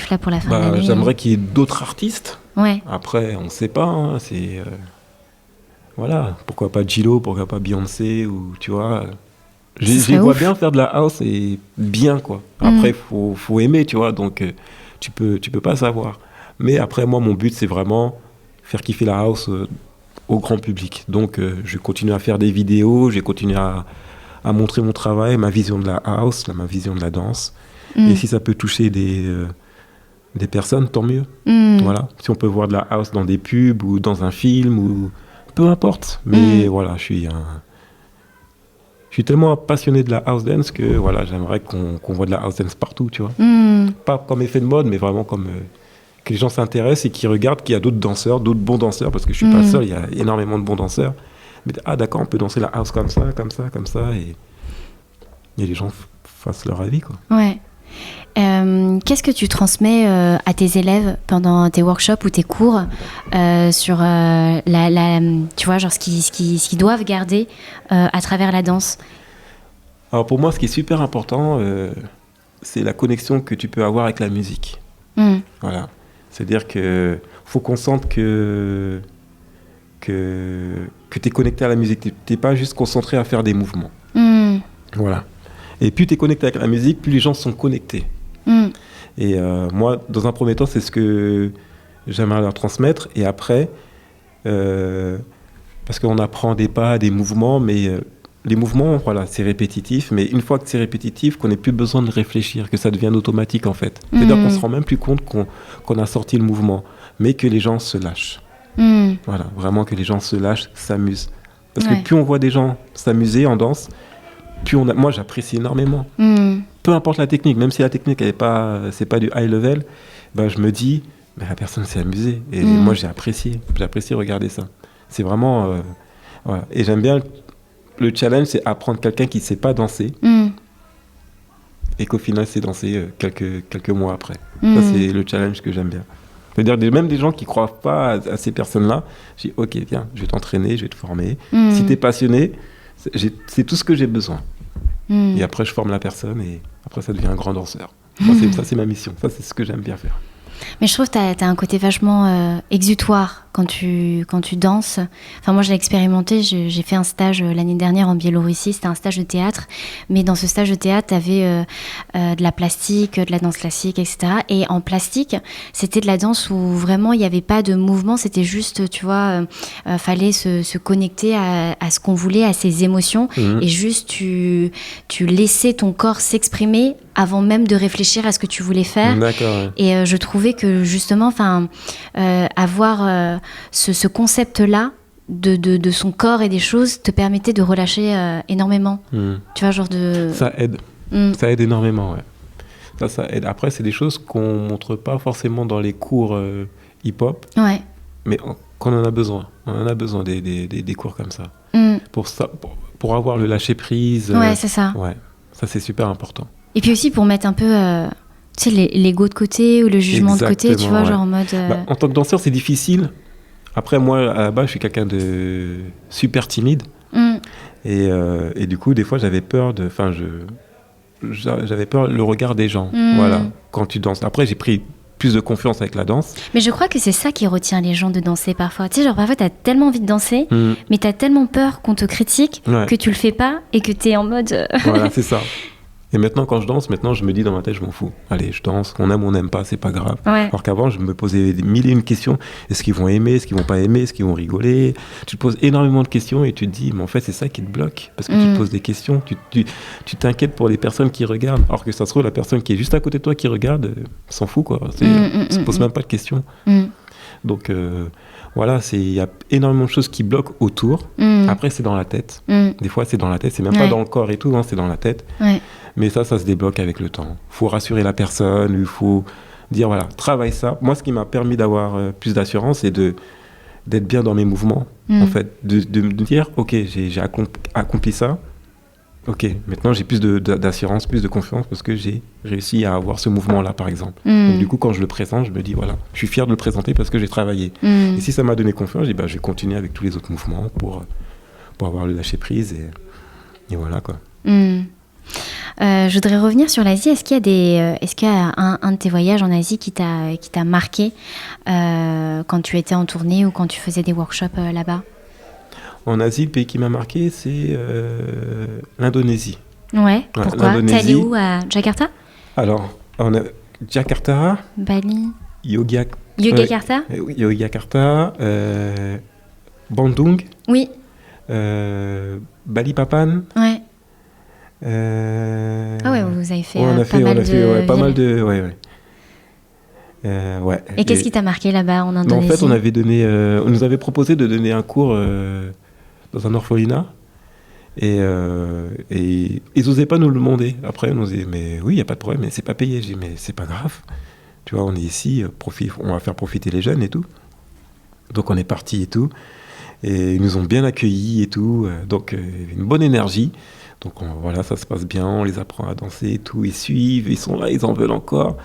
B: là pour la fin de l'année ?
C: J'aimerais qu'il y ait d'autres artistes.
B: Ouais.
C: Après, on ne sait pas, c'est... Voilà, pourquoi pas J-Lo, pourquoi pas Beyoncé, ou tu vois... Je les vois bien faire de la house, et bien, quoi. Après, faut aimer, tu vois, donc tu peux pas savoir. Mais après, moi, mon but, c'est vraiment faire kiffer la house au grand public. Donc, je continue à faire des vidéos, j'ai continué à montrer mon travail, ma vision de la house, ma vision de la danse. Et si ça peut toucher des personnes, tant mieux. Voilà. Si on peut voir de la house dans des pubs, ou dans un film, ou... peu importe, mais voilà, je suis tellement passionné de la house dance que voilà, j'aimerais qu'on voit de la house dance partout, tu vois. Pas comme effet de mode, mais vraiment comme que les gens s'intéressent et qu'ils regardent qu'il y a d'autres danseurs, d'autres bons danseurs, parce que je suis pas seul, il y a énormément de bons danseurs. Mais d'accord, on peut danser la house comme ça, et les gens fassent leur avis, quoi.
B: Ouais. Qu'est-ce que tu transmets à tes élèves pendant tes workshops ou tes cours sur tu vois, genre ce qu'ils doivent garder à travers la danse ?
C: Alors pour moi, ce qui est super important, c'est la connexion que tu peux avoir avec la musique. Voilà. C'est-à-dire que faut qu'on sente que que tu es connecté à la musique. Tu n'es pas juste concentré à faire des mouvements. Voilà. Et plus tu es connecté avec la musique, plus les gens sont connectés. Et moi, dans un premier temps, c'est ce que j'aimerais leur transmettre. Et après, parce qu'on apprend des pas, des mouvements, mais les mouvements, voilà, c'est répétitif. Mais une fois que c'est répétitif, qu'on n'ait plus besoin de réfléchir, que ça devienne automatique en fait. C'est-à-dire qu'on se rend même plus compte qu'on a sorti le mouvement, mais que les gens se lâchent. Voilà, vraiment que les gens se lâchent, s'amusent. Parce que plus on voit des gens s'amuser en danse, plus moi j'apprécie énormément. Peu importe la technique, même si la technique c'est pas du high level, je me dis, la personne s'est amusée. Et moi j'ai apprécié regarder ça. C'est vraiment... voilà. Et j'aime bien, le challenge, c'est apprendre quelqu'un qui ne sait pas danser et qu'au final sait danser quelques mois après. Ça, c'est le challenge que j'aime bien. C'est-à-dire même des gens qui ne croient pas à ces personnes-là, je dis ok, viens, je vais t'entraîner, je vais te former. Si tu es passionné, c'est tout ce que j'ai besoin. Et après, je forme la personne et après, ça devient un grand danseur. Ça, c'est ma mission. Ça, c'est ce que j'aime bien faire.
B: Mais je trouve que tu as un côté vachement exutoire quand tu danses. Enfin, moi, je l'ai expérimenté. J'ai fait un stage l'année dernière en Biélorussie. C'était un stage de théâtre. Mais dans ce stage de théâtre, tu avais de la plastique, de la danse classique, etc. Et en plastique, c'était de la danse où vraiment, il n'y avait pas de mouvement. C'était juste, tu vois, fallait se connecter à ce qu'on voulait, à ses émotions. Et juste, tu laissais ton corps s'exprimer avant même de réfléchir à ce que tu voulais faire.
C: D'accord, ouais.
B: Et je trouvais que justement, avoir ce concept-là de son corps et des choses te permettait de relâcher énormément. Tu vois, genre de...
C: Ça aide. Ça aide énormément, ouais. Ça aide. Après, c'est des choses qu'on ne montre pas forcément dans les cours hip-hop.
B: Ouais.
C: Mais qu'on en a besoin. On en a besoin des cours comme ça. Pour avoir le lâcher-prise.
B: Ouais, c'est ça.
C: Ouais. Ça, c'est super important.
B: Et puis aussi pour mettre un peu tu sais, l'ego de côté ou le jugement de côté, tu vois, genre en mode...
C: en tant que danseur, c'est difficile. Après, moi, à la base, je suis quelqu'un de super timide. Et du coup, des fois, j'avais peur j'avais peur le regard des gens, voilà, quand tu danses. Après, j'ai pris plus de confiance avec la danse.
B: Mais je crois que c'est ça qui retient les gens de danser parfois. Tu sais, genre parfois, t'as tellement envie de danser, mais t'as tellement peur qu'on te critique que tu le fais pas et que t'es en mode...
C: Voilà, c'est ça. Et maintenant, quand je danse, je me dis dans ma tête, je m'en fous. Allez, je danse, on aime ou on n'aime pas, c'est pas grave.
B: Ouais.
C: Alors qu'avant, je me posais mille et une questions. Est-ce qu'ils vont aimer, est-ce qu'ils vont pas aimer, est-ce qu'ils vont rigoler? Tu te poses énormément de questions et tu te dis, mais en fait, c'est ça qui te bloque. Parce que tu te poses des questions, tu t'inquiètes pour les personnes qui regardent. Alors que ça se trouve, la personne qui est juste à côté de toi qui regarde, s'en fout, quoi. Se pose même pas de questions. Donc, voilà, il y a énormément de choses qui bloquent autour. Après, c'est dans la tête. Des fois, c'est dans la tête. C'est même pas dans le corps et tout, hein, c'est dans la tête. Mais ça se débloque avec le temps. Il faut rassurer la personne, il faut dire, voilà, travaille ça. Moi, ce qui m'a permis d'avoir plus d'assurance, c'est d'être bien dans mes mouvements, en fait. De me dire, ok, j'ai accompli ça. Ok, maintenant, j'ai plus d'assurance, plus de confiance parce que j'ai réussi à avoir ce mouvement-là, par exemple. Donc, du coup, quand je le présente, je me dis, voilà, je suis fier de le présenter parce que j'ai travaillé. Et si ça m'a donné confiance, je dis, je vais continuer avec tous les autres mouvements pour avoir le lâcher-prise. Et voilà, quoi.
B: Je voudrais revenir sur l'Asie. Est-ce qu'il y a un de tes voyages en Asie qui t'a marqué quand tu étais en tournée ou quand tu faisais des workshops là-bas?
C: En Asie, le pays qui m'a marqué, c'est l'Indonésie.
B: Ouais, pourquoi? T'es allé où, à Jakarta?
C: Alors, on a Jakarta,
B: Bali,
C: Yogyakarta, Bandung,
B: oui,
C: Balikpapan.
B: Ouais.
C: Ah
B: ouais, vous avez fait
C: pas mal de... Ouais.
B: Et qu'est-ce qui t'a marqué là-bas en Indonésie?
C: En fait, on nous avait proposé de donner un cours dans un orphelinat et ils n'osaient pas nous le demander. Après, on nous disait, mais oui, il n'y a pas de problème, mais c'est pas payé. J'ai dit, mais c'est pas grave. Tu vois, on est ici, on va faire profiter les jeunes et tout. Donc, on est parti et tout. Et ils nous ont bien accueillis et tout. Donc, il y avait une bonne énergie. Donc, voilà, ça se passe bien. On les apprend à danser et tout. Ils suivent, ils sont là, ils en veulent encore.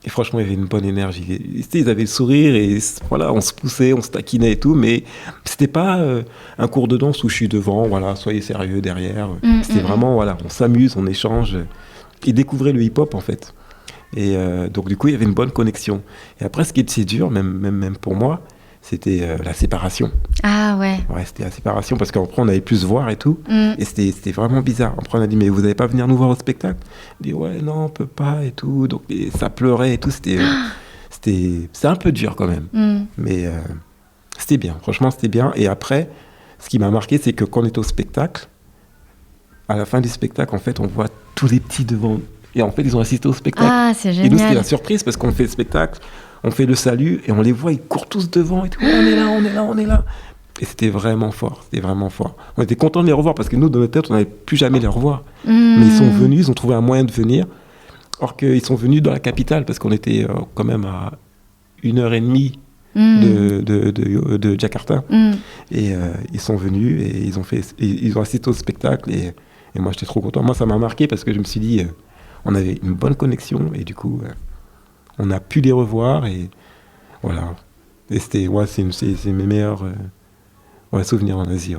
C: Et franchement, il y avait une bonne énergie. Ils avaient le sourire et voilà, on se poussait, on se taquinait et tout, mais c'était pas un cours de danse où je suis devant, voilà, soyez sérieux derrière. C'était vraiment, voilà, on s'amuse, on échange. Ils découvraient le hip-hop en fait. Et donc du coup, il y avait une bonne connexion. Et après, ce qui était dur, même pour moi, c'était la séparation.
B: Ah ouais.
C: Ouais, c'était la séparation parce qu'après on avait pu se voir et tout. Et c'était vraiment bizarre. Après on a dit mais vous n'allez pas venir nous voir au spectacle? On dit ouais non on peut pas et tout. Donc et ça pleurait et tout. C'était un peu dur quand même. Mais c'était bien. Franchement c'était bien. Et après ce qui m'a marqué c'est que quand on était au spectacle, à la fin du spectacle en fait on voit tous les petits devant. Et en fait ils ont assisté au spectacle.
B: Ah c'est génial.
C: Et nous c'était la surprise parce qu'on fait le spectacle. On fait le salut et on les voit, ils courent tous devant et tout. On est là, on est là, on est là. Et c'était vraiment fort, c'était vraiment fort. On était contents de les revoir parce que nous, dans notre tête, on n'allait plus jamais les revoir. Mais ils sont venus, ils ont trouvé un moyen de venir. Or qu'ils sont venus dans la capitale parce qu'on était quand même à 1h30 de Jakarta. Et ils sont venus et ils ont assisté au spectacle. Et moi, j'étais trop content. Moi, ça m'a marqué parce que je me suis dit, on avait une bonne connexion et du coup... on a pu les revoir et voilà. Et c'était, c'est mes meilleurs souvenirs en Asie,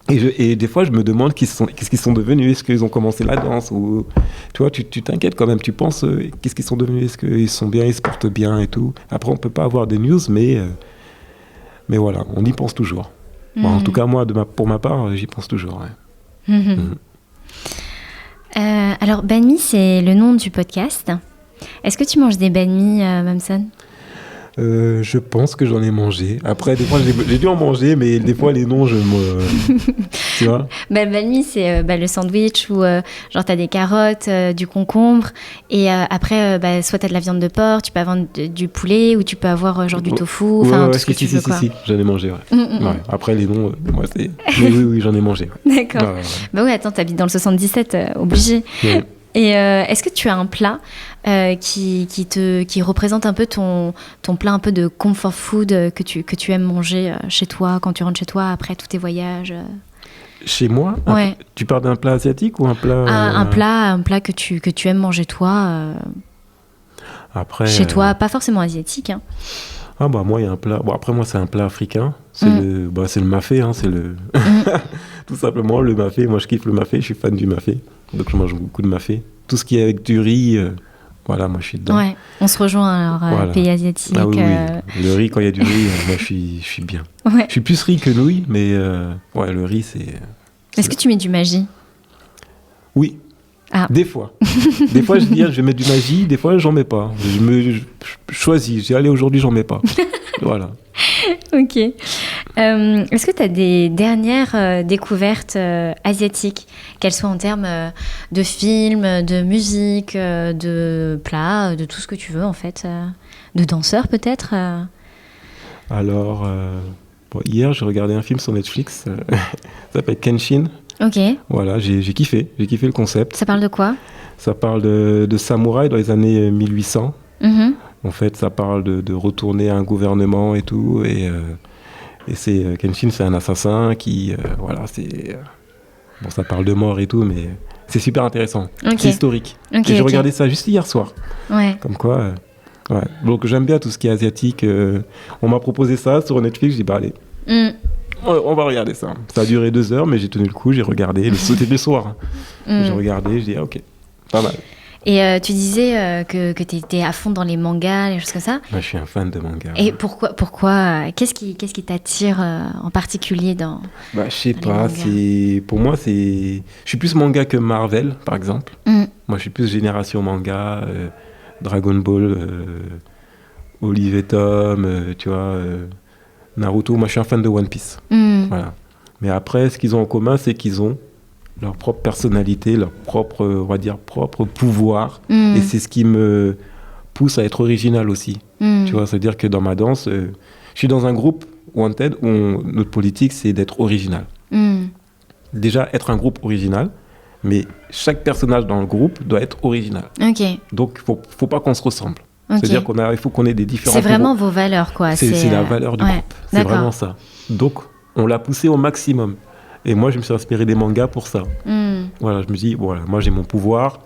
C: Et des fois, je me demande qu'est-ce qu'ils sont devenus. Est-ce qu'ils ont commencé la danse ou tu vois, tu t'inquiètes quand même. Tu penses qu'est-ce qu'ils sont devenus. Est-ce qu'ils sont bien, ils se portent bien et tout. Après, on peut pas avoir des news, mais voilà, on y pense toujours. Bon, en tout cas, moi, pour ma part, j'y pense toujours.
B: Alors, banh mi, c'est le nom du podcast. Est-ce que tu manges des banh mi, Mamson?
C: Je pense que j'en ai mangé. Après, des fois, j'ai dû en manger, mais des fois, les noms, tu vois.
B: Banh mi, c'est le sandwich où genre t'as des carottes, du concombre, et après, soit t'as de la viande de porc, tu peux avoir du poulet, ou tu peux avoir genre du tofu, tout ce que tu veux, quoi.
C: Si, j'en ai mangé, ouais. Après, les noms, moi, c'est... Mais oui, j'en ai mangé. Ouais.
B: D'accord. Bah oui, attends, t'habites dans le 77, obligé. Ouais. Et est-ce que tu as un plat qui représente un peu ton plat un peu de comfort food que tu aimes manger chez toi, quand tu rentres chez toi après tous tes voyages?
C: Chez moi?
B: Ouais.
C: Tu parles d'un plat asiatique ou un plat...
B: Un plat que tu aimes manger toi
C: après,
B: chez toi, pas forcément asiatique. Hein.
C: Ah bah moi, il y a un plat... Bon, après moi, c'est un plat africain. C'est le mafé, c'est le... Tout simplement, le mafé. Moi, je kiffe le mafé, je suis fan du mafé. Donc, je mange beaucoup de mafé. Tout ce qui est avec du riz, voilà, moi, je suis dedans. Ouais,
B: on se rejoint alors, voilà. Pays asiatique.
C: Ah, oui. Le riz, quand il y a du riz, moi, je suis bien. Ouais. Je suis plus riz que nouilles, mais le riz, c'est...
B: Est-ce que tu mets du Maggi?
C: Oui. Ah. Des fois. Des fois, je dis, je vais mettre du Maggi, des fois, j'en mets pas. Je choisis. J'ai allé aujourd'hui, j'en mets pas. Voilà.
B: Ok. Est-ce que tu as des dernières découvertes asiatiques, qu'elles soient en termes de films, de musique, de plats, de tout ce que tu veux en fait, de danseurs peut-être
C: Alors, hier j'ai regardé un film sur Netflix, ça s'appelle Kenshin.
B: Ok.
C: Voilà, j'ai kiffé le concept.
B: Ça parle de quoi?
C: Ça parle de samouraïs dans les années 1800. En fait, ça parle de retourner à un gouvernement et tout. Et c'est Kenshin, c'est un assassin qui... ça parle de mort et tout, mais c'est super intéressant. Okay. C'est historique. Et j'ai regardé ça juste hier soir. Ouais. Comme quoi... Donc j'aime bien tout ce qui est asiatique. On m'a proposé ça sur Netflix, j'ai dit allez, on va regarder ça. Ça a duré 2 heures, mais j'ai tenu le coup, j'ai regardé. C'était le soir. J'ai regardé, j'ai dit ok, pas mal.
B: Et tu disais que tu étais à fond dans les mangas, les choses comme ça.
C: Moi, je suis un fan de mangas.
B: Et pourquoi qu'est-ce qui t'attire en particulier dans
C: je sais pas. Pour moi, je suis plus manga que Marvel, par exemple. Moi, je suis plus génération manga, Dragon Ball, Olive et Tom, tu vois, Naruto. Moi, je suis un fan de One Piece. Voilà. Mais après, ce qu'ils ont en commun, c'est qu'ils ont leur propre personnalité, leur propre, on va dire, propre pouvoir. Et c'est ce qui me pousse à être original aussi. Tu vois, c'est-à-dire que dans ma danse, je suis dans un groupe Wanted où notre politique, c'est d'être original. Déjà, être un groupe original, mais chaque personnage dans le groupe doit être original. Okay. Donc, faut pas qu'on se ressemble. Okay. C'est-à-dire il faut qu'on ait des différents...
B: C'est vraiment vos valeurs, quoi.
C: C'est la valeur du groupe. C'est vraiment ça. Donc, on l'a poussé au maximum. Et moi, je me suis inspiré des mangas pour ça. Voilà, je me dis, voilà, moi, j'ai mon pouvoir.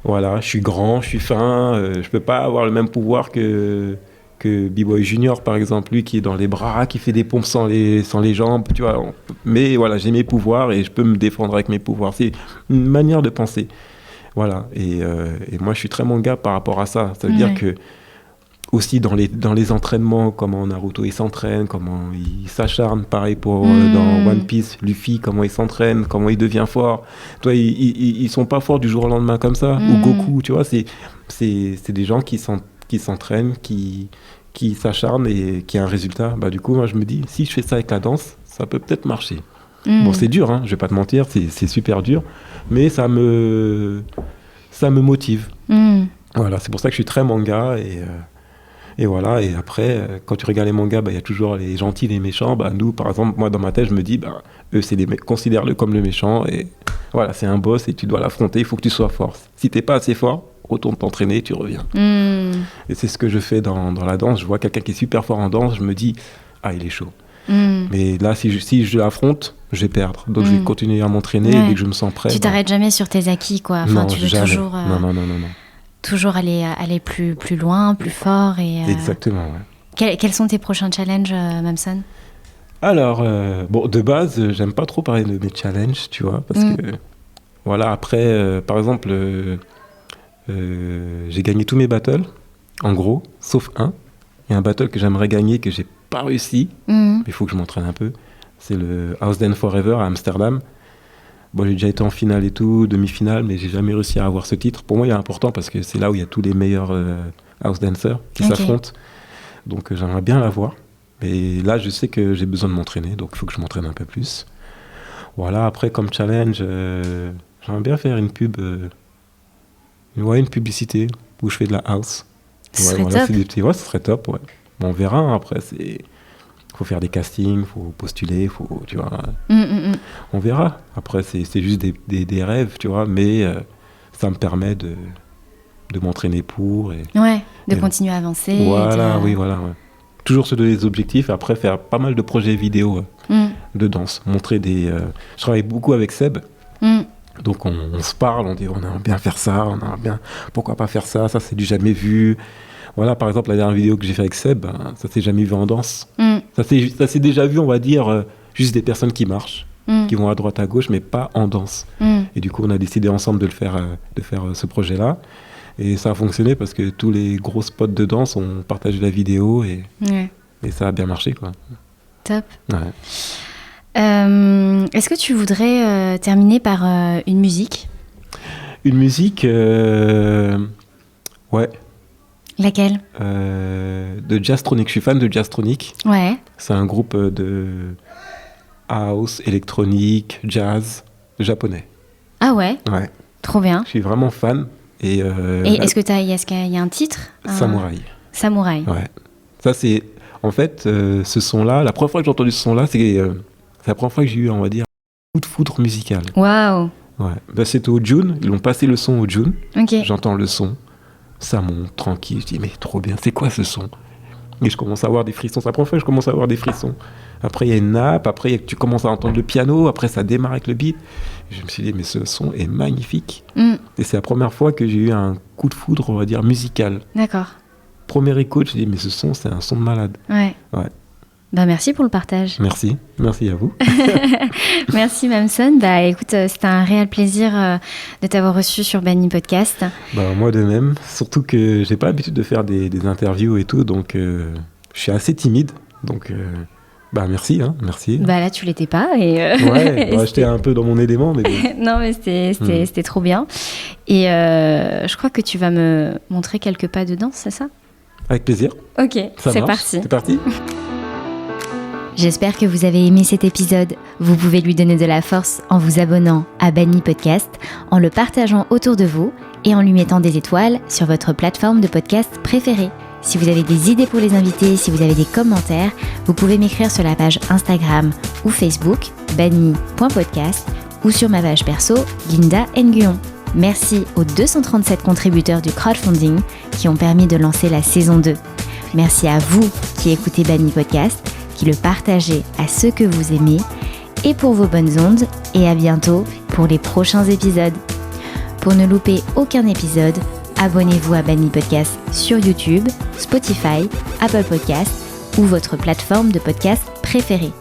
C: Voilà, je suis grand, je suis fin. Je peux pas avoir le même pouvoir que B-Boy Junior, par exemple. Lui qui est dans les bras, qui fait des pompes sans les jambes, tu vois. Mais voilà, j'ai mes pouvoirs et je peux me défendre avec mes pouvoirs. C'est une manière de penser. Voilà. Et moi, je suis très manga par rapport à ça. Ça veut dire que aussi dans les entraînements, comment Naruto il s'entraîne, comment il s'acharne, pareil pour dans One Piece, Luffy, comment il s'entraîne, comment il devient fort. Toi, ils sont pas forts du jour au lendemain comme ça. Ou Goku, tu vois, c'est des gens qui s'entraînent, qui s'acharnent et qui a un résultat. Bah, du coup, moi, je me dis, si je fais ça avec la danse, ça peut peut-être marcher. Bon, c'est dur, hein, je vais pas te mentir, c'est super dur, mais ça me motive. Voilà, c'est pour ça que je suis très manga et voilà. Et après, quand tu regardes les mangas, il y a toujours les gentils, les méchants. Nous, par exemple, moi dans ma tête, je me dis, eux, considère-le comme le méchant et voilà, c'est un boss et tu dois l'affronter. Il faut que tu sois fort. Si t'es pas assez fort, retourne t'entraîner, tu reviens. Et c'est ce que je fais dans la danse. Je vois quelqu'un qui est super fort en danse, je me dis, il est chaud. Mais là, si je l'affronte, je vais perdre. Donc, je vais continuer à m'entraîner dès que je me sens prêt.
B: Tu t'arrêtes jamais sur tes acquis, quoi. Enfin,
C: non,
B: tu veux
C: jamais.
B: toujours...
C: Non.
B: Toujours aller plus loin, plus fort.
C: Exactement, ouais.
B: Quels sont tes prochains challenges, Mamson ?
C: Alors, de base, j'aime pas trop parler de mes challenges, tu vois, parce que, voilà, après, par exemple, j'ai gagné tous mes battles, en gros, sauf un. Il y a un battle que j'aimerais gagner, que j'ai pas réussi, mais il faut que je m'entraîne un peu. C'est le House Dance Forever à Amsterdam. Bon, j'ai déjà été en finale et tout, demi-finale, mais j'ai jamais réussi à avoir ce titre. Pour moi, il est important parce que c'est là où il y a tous les meilleurs house dancers qui s'affrontent. Donc, j'aimerais bien l'avoir. Mais là, je sais que j'ai besoin de m'entraîner, donc il faut que je m'entraîne un peu plus. Voilà, après, comme challenge, j'aimerais bien faire une pub, une publicité où je fais de la house.
B: Ce serait top.
C: Ce serait top, ouais. Bon, on verra, hein, après, faut faire des castings, faut postuler, tu vois. On verra. Après, c'est juste des rêves, tu vois, mais ça me permet de m'entraîner pour.
B: De continuer à avancer.
C: Voilà, oui, voilà. Ouais. Toujours se donner des objectifs, après faire pas mal de projets vidéo de danse. Montrer je travaille beaucoup avec Seb. Donc on se parle, on dit on aimerait bien faire ça, pourquoi pas faire ça c'est du jamais vu. Voilà, par exemple, la dernière vidéo que j'ai fait avec Seb, ça s'est jamais vu en danse. Ça s'est déjà vu, on va dire, juste des personnes qui marchent, qui vont à droite, à gauche, mais pas en danse. Et du coup, on a décidé ensemble de faire ce projet-là. Et ça a fonctionné parce que tous les gros spots de danse ont partagé la vidéo et ça a bien marché, quoi.
B: Top.
C: Ouais.
B: Est-ce que tu voudrais terminer par une musique ?
C: Une musique, ouais.
B: Laquelle ?
C: De Jazztronic. Je suis fan de Jazztronic.
B: Ouais.
C: C'est un groupe de house, électronique, jazz japonais.
B: Ah ouais ? Ouais. Trop bien.
C: Je suis vraiment fan. Et
B: est-ce qu'il y a un titre ?
C: Samouraï.
B: Samouraï.
C: Ouais. Ça, c'est... En fait, ce son-là, la première fois que j'ai entendu ce son-là, c'est la première fois que j'ai eu, on va dire, un coup de foudre musical.
B: Waouh.
C: Ouais. C'était au June. Ils l'ont passé le son au June.
B: Ok.
C: J'entends le son. Ça monte, tranquille. Je dis, mais trop bien, c'est quoi ce son ? Et je commence à avoir des frissons. C'est la première fois que je commence à avoir des frissons. Après, il y a une nappe. Après, tu commences à entendre le piano. Après, ça démarre avec le beat. Et je me suis dit, mais ce son est magnifique. Et c'est la première fois que j'ai eu un coup de foudre, on va dire, musical.
B: D'accord.
C: Premier écoute, je dis, mais ce son, c'est un son de malade.
B: Ouais. Merci pour le partage.
C: Merci à vous.
B: Merci Mamson. Écoute, c'était un réel plaisir de t'avoir reçu sur Banni Podcast.
C: Moi de même, surtout que j'ai pas l'habitude de faire des interviews et tout, donc je suis assez timide. Donc merci.
B: Là tu l'étais pas et
C: j'étais un peu dans mon élément, mais bon.
B: Non mais c'était trop bien. Et je crois que tu vas me montrer quelques pas de danse, c'est ça ?
C: Avec plaisir.
B: Ok, c'est parti.
C: C'est parti.
B: J'espère que vous avez aimé cet épisode. Vous pouvez lui donner de la force en vous abonnant à Banni Podcast, en le partageant autour de vous et en lui mettant des étoiles sur votre plateforme de podcast préférée. Si vous avez des idées pour les invités, si vous avez des commentaires, vous pouvez m'écrire sur la page Instagram ou Facebook banni.podcast ou sur ma page perso Linda Nguyen. Merci aux 237 contributeurs du crowdfunding qui ont permis de lancer la saison 2. Merci à vous qui écoutez Banni Podcast, qui le partagez à ceux que vous aimez, et pour vos bonnes ondes, et à bientôt pour les prochains épisodes. Pour ne louper aucun épisode, abonnez-vous à Banni Podcast sur YouTube, Spotify, Apple Podcasts ou votre plateforme de podcast préférée.